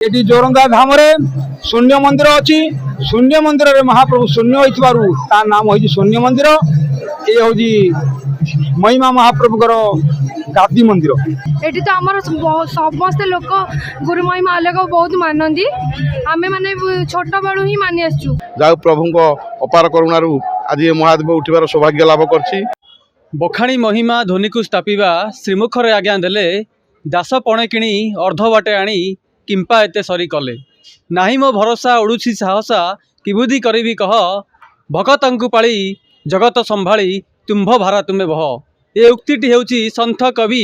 Eighty जोरंदा धाम रे शून्य मंदिर अच्छी शून्य मंदिर रे महाप्रभु शून्य होता नाम हो शून्य मंदिर ये हूँ महिमा महाप्रभुकर गादी मंदिर। एटी तो आमर समस्त लोक गुरु महिमा अलग बहुत मानती आमे माने छोट बड़ू ही मानि आसचु जा प्रभु अपार करुणारू आज ये महादेव उठिबार सौभाग्य लाभ करछि। बखाणी महिमा ध्वनि को स्थापिबा श्रीमुखरे आज्ञा देले दास पणे किणी अर्ध बाटे आनी किंपा एते सरी कले नाही मो भरोसा उड़ुछि साहसा किबुदी करिबी कह भगतंकु पाली जगत संभाली तुम्भ भारा तुम्हे बह। ये उक्तिटी हेउछि संथ कवि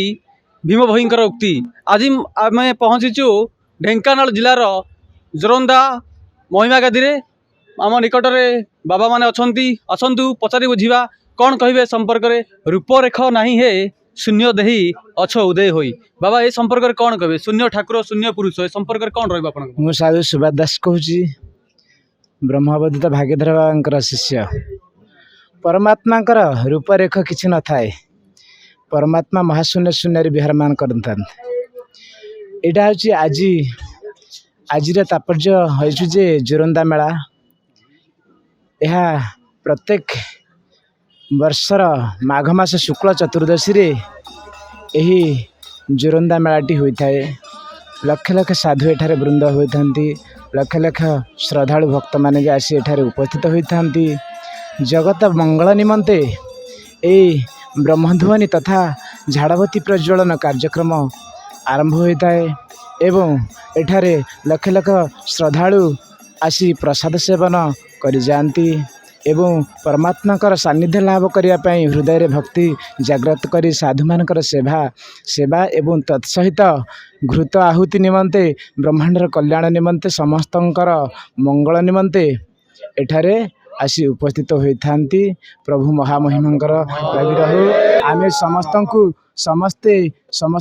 भीम भोईंकर उक्ति। आज आम पहुँचीचु ढेंकानाल जिलार जोरंदा महिमा गादी रे आम निकट में बाबा माने अछंती आसंतु पचारि बुझिबा कौन कहिबे संपर्क रे रूपरेख नाही हे शून्य देही अछ उदय होई। बाबा ए संपर्क रे कौन कहिबे शून्य ठाकुर शून्य पुरुष ए संपर्क रे कौन रहबा आपन? मु साधु सुभाष दास कहूँ ब्रह्मवदित भाग्यधर बाबा शिष्य। परमात्मा रूपरेख किसी न थाए परमात्मा महाशून्य शून्य विहार मान करता यहाँ हूँ आज तात्पर्य हो जोरंदा मेला यह प्रत्येक वर्षर माघ मास शुक्ल चतुर्दशी रे यही जोरंदा मेलाटी होता है। लक्ष लक्ष साधु एठारे वृंद होता लक्ष लक्ष श्रद्धालु भक्त माने भी आसी एठारे उपस्थित होता जगत मंगल निमंते ए ब्रह्मध्वनि तथा झाड़बती प्रज्वलन कार्यक्रम आरंभ होता है एवं एठारे लक्ष लक्ष श्रद्धालु आसी प्रसाद सेवन कर जाती एवं परमात्मा सानिध्य लाभ करने हृदय रे भक्ति जागृत करी साधु मानकर सेवा एवं तत्सहित घृत आहुति निमंते ब्रह्मांडर कल्याण निमंते समस्तंकर मंगल निमंते एठारे आसी उपस्थित होता प्रभु महामहिमांकर लागि रहू। आमे समस्त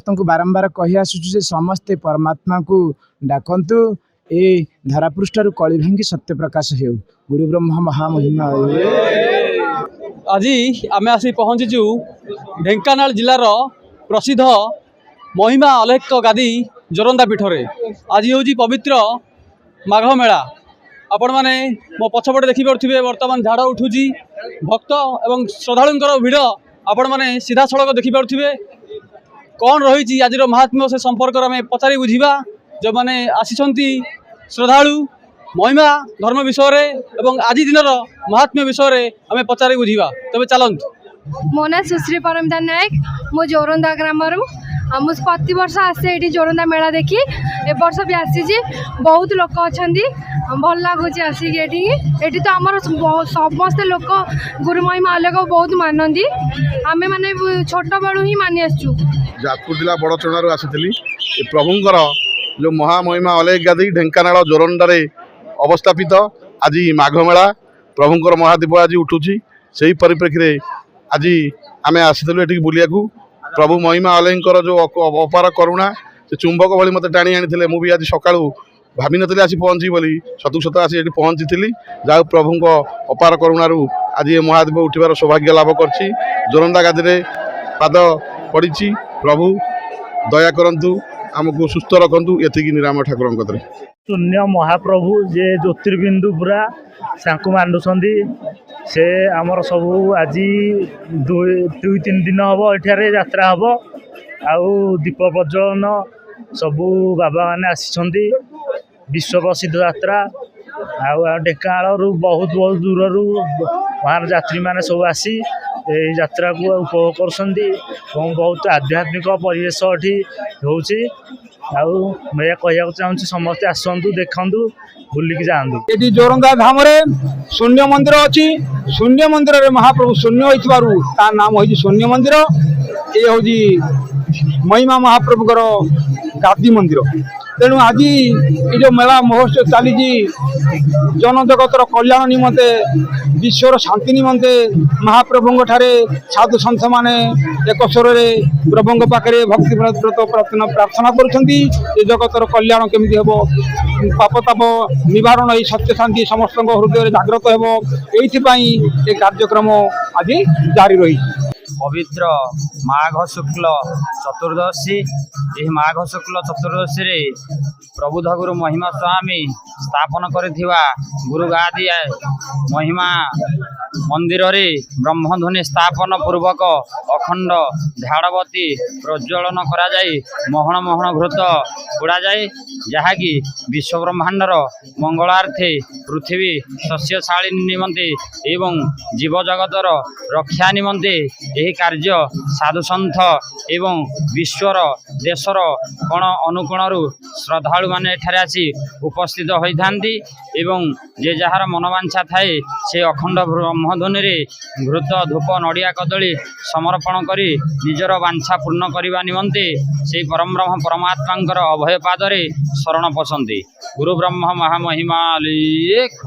को बारंबार कही आसुचु समस्ते परमात्मा को डाकंतु ए धरापृष्ठर कली भांगी सत्य प्रकाश हो गुरु ब्रह्मा महामहिमा। आज आम आसी पहुँचीचु ढेंकानाल जिलार प्रसिद्ध महिमा अलेख गादी जोरंदा पीठरे। आज हूँ पवित्र माघ मेला। आपण मैंने मो पछपटे देखिपे बर्तमान झाड़ उठुची भक्त एवं श्रद्धालुंकर भिड़ आपण मैंने सीधा सड़क देखिपे कौन रही आज महात्म्य से संपर्क में पचारि बुझा जो मैंने आसी श्रद्धालु महिमा धर्म विषय रे एवं आज दिन महात्म्य विषय रे आम पचारि बुझा तबे चलतु। मो ना सुश्री परमिता नायक मो जोरंदा ग्राम मुझे प्रति वर्ष आसे ये जोरंदा मेला देखी ए वर्ष भी आसी बहुत लोक अच्छा भल लगुच आसिक ये तो आमर समस्त लोक गुरु महिमा अलग बहुत मानती आमे माने छोट बड़ू ही मानि आसचु। जाजपुर जिला बड़चणारू आसी प्रभुंकर जो महामहिमा अलेख गादी ढेंकानाल जोरंदा रे अवस्थापित आज माघ मेला प्रभुंकर महादीप आज उठुची से परिप्रेक्षी रे आज आम आसीलु ये बुलिया प्रभु महिमा अलेखर जो अपार करुणा से चुंबक भली मत टाणी आनी मुझे आज सका भावी नी आसी पहुँची बोली सतु सत आसी पहुँची जहाँ प्रभु अपार करुणारू आज ये महादेव उठिबार सौभाग्य लाभ करछि। जोरंदा गादी रे पाद पड़ी प्रभु दया करंतु आमको सुस्थ रखंतु एतिकी निराम ठाकुर शून्य महाप्रभु जे ज्योतिर्बिंदु पूरा सांकु मानुंट से आमर सबू आज दुई तीन दिन हम एठारे यात्रा हम आउ दीप प्रज्वलन सबू बाबा मैंने आसी विश्व प्रसिद्ध यात्रा ढेंकानाल बहुत बहुत दूर महान यात्री मैंने सब आसी यात्रा को उपभोग कर बहुत आध्यात्मिक परिवेश ये होची मैं कहना चाहूँगी समस्ते आसतु देखु बुलिकी जातु। एटी जोरंदा धाम रे शून्य मंदिर अच्छी शून्य मंदिर रे महाप्रभु शून्य होता नाम हो शून्य मंदिर ये हूँ महिमा महाप्रभुकर गादी मंदिर। तेणु आज ये जो मेला महोत्सव चली जनजगतर कल्याण निमंते विश्वर शांति निमंते महाप्रभु ठारे साधु सन्थ माने एक स्वर प्रभु पाखे भक्ति प्रार्थना कर जगतर कल्याण केमती हम पापताप निवारण ये सत्य शांति समस्त हृदय जागृत हो ये कार्यक्रम आज जारी रही। ପବିତ୍ର ମାଘ ଶୁକ୍ଲ ଚତୁର୍ଦ୍ଦଶୀ। ଏହି ମାଘ ଶୁକ୍ଲ ଚତୁର୍ଦ୍ଦଶୀରେ ପ୍ରବୁଦ୍ଧ ଗୁରୁ ମହିମା ସ୍ୱାମୀ ସ୍ଥାପନ କରିଥିବା ଗୁରୁଗାଦି ମହିମା ମନ୍ଦିରରେ ବ୍ରହ୍ମଧ୍ୱନି ସ୍ଥାପନ ପୂର୍ବକ ଅଖଣ୍ଡ ଝାଡ଼ବତୀ ପ୍ରଜ୍ୱଳନ କରାଯାଇ ମହଣ ମହଣ ଘୃତ ପୋଡ଼ାଯାଏ, ଯାହାକି ବିଶ୍ୱବ୍ରହ୍ମାଣ୍ଡର ମଙ୍ଗଳାର୍ଥେ ପୃଥିବୀ ଶସ୍ୟଶାଳିନୀ ନିମନ୍ତେ ଏବଂ ଜୀବଜଗତର ରକ୍ଷା ନିମନ୍ତେ ଏହି କାର୍ଯ୍ୟ ସାଧୁସନ୍ଥ ଏବଂ ବିଶ୍ୱର ଦେଶର କୋଣ ଅନୁକୋଣରୁ ଶ୍ରଦ୍ଧାଳୁମାନେ ଏଠାରେ ଆସି ଉପସ୍ଥିତ ହୋଇଥାନ୍ତି ଏବଂ ଯେ ଯାହାର ମନବାଞ୍ଛା ଥାଏ ସେ ଅଖଣ୍ଡ ବ୍ରହ୍ମଧ୍ୱନିରେ ଘୃତ ଧୂପ ନଡ଼ିଆ କଦଳୀ ସମର୍ପଣ କରି ନିଜର ବାଞ୍ଛା ପୂର୍ଣ୍ଣ କରିବା ନିମନ୍ତେ ସେହି ପରମବ୍ରହ୍ମ ପରମାତ୍ମାଙ୍କର ଅଭୟ ପାଦରେ ଶରଣ ପଶନ୍ତି। ଗୁରୁ ବ୍ରହ୍ମ ମହାମହିମା ଲେଖ।